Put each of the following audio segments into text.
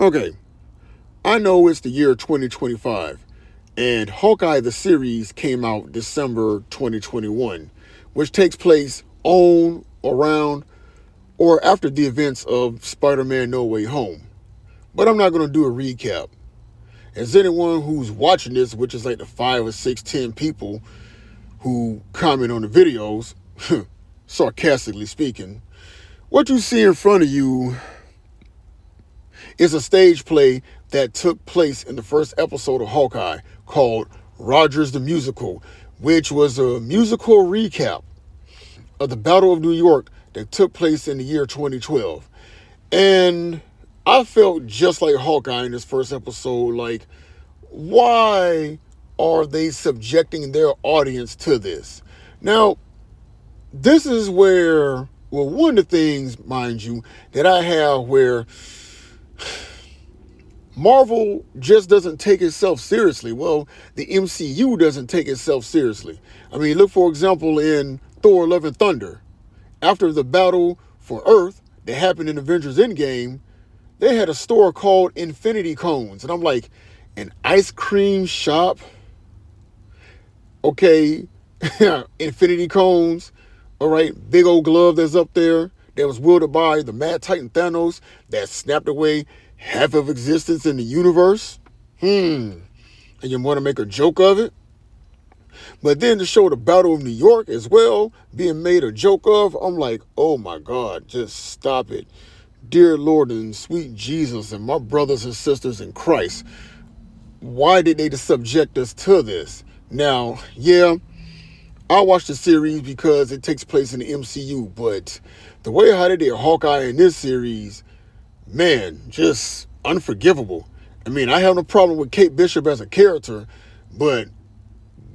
Okay, I know it's the year 2025, and Hawkeye the series came out December 2021, which takes place on, around, or after the events of Spider-Man No Way Home. But I'm not going to do a recap. As anyone who's watching this, which is like the 5 or 6, 10 people who comment on the videos, sarcastically speaking, what you see in front of you is a stage play that took place in the first episode of Hawkeye called Rogers the Musical, which was a musical recap of the Battle of New York that took place in the year 2012. And I felt just like Hawkeye in this first episode, like, why are they subjecting their audience to this? Now, this is where, well, one of the things, mind you, that I have where Marvel just doesn't take itself seriously. Well, the MCU doesn't take itself seriously. I mean, look, for example, in Thor Love and Thunder. After the battle for Earth that happened in Avengers Endgame, they had a store called Infinity Cones. And I'm like, an ice cream shop? Okay, Infinity Cones. All right, big old glove that's up there that was wielded by the Mad Titan Thanos that snapped away half of existence in the universe. And you want to make a joke of it? But then to show the Battle of New York as well, being made a joke of, I'm like, oh my God, just stop it. Dear Lord and sweet Jesus and my brothers and sisters in Christ, why did they subject us to this? Now, yeah, I watched the series because it takes place in the MCU, but the way how they did Hawkeye in this series, man, just unforgivable. I mean, I have no problem with Kate Bishop as a character, but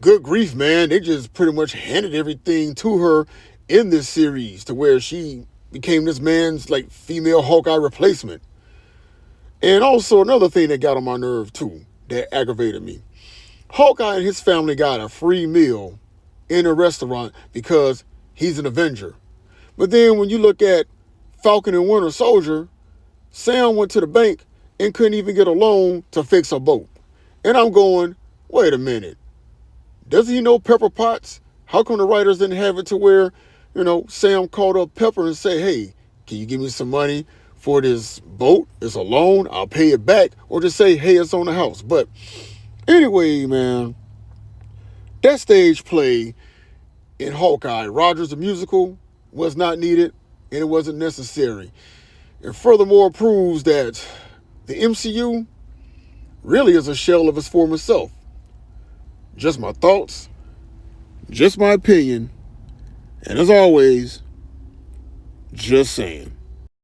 good grief, man, they just pretty much handed everything to her in this series to where she became this man's like female Hawkeye replacement. And also another thing that got on my nerve too, that aggravated me. Hawkeye and his family got a free meal in a restaurant because he's an Avenger. But then when you look at Falcon and Winter Soldier, Sam went to the bank and couldn't even get a loan to fix a boat. And I'm going, wait a minute. Doesn't he know Pepper Potts? How come the writers didn't have it to where, Sam called up Pepper and said, hey, can you give me some money for this boat? It's a loan. I'll pay it back. Or just say, hey, it's on the house. But anyway, man, that stage play in Hawkeye, Rogers the Musical, was not needed and it wasn't necessary. And furthermore proves that the MCU really is a shell of its former self. Just my thoughts, just my opinion, and as always, just saying.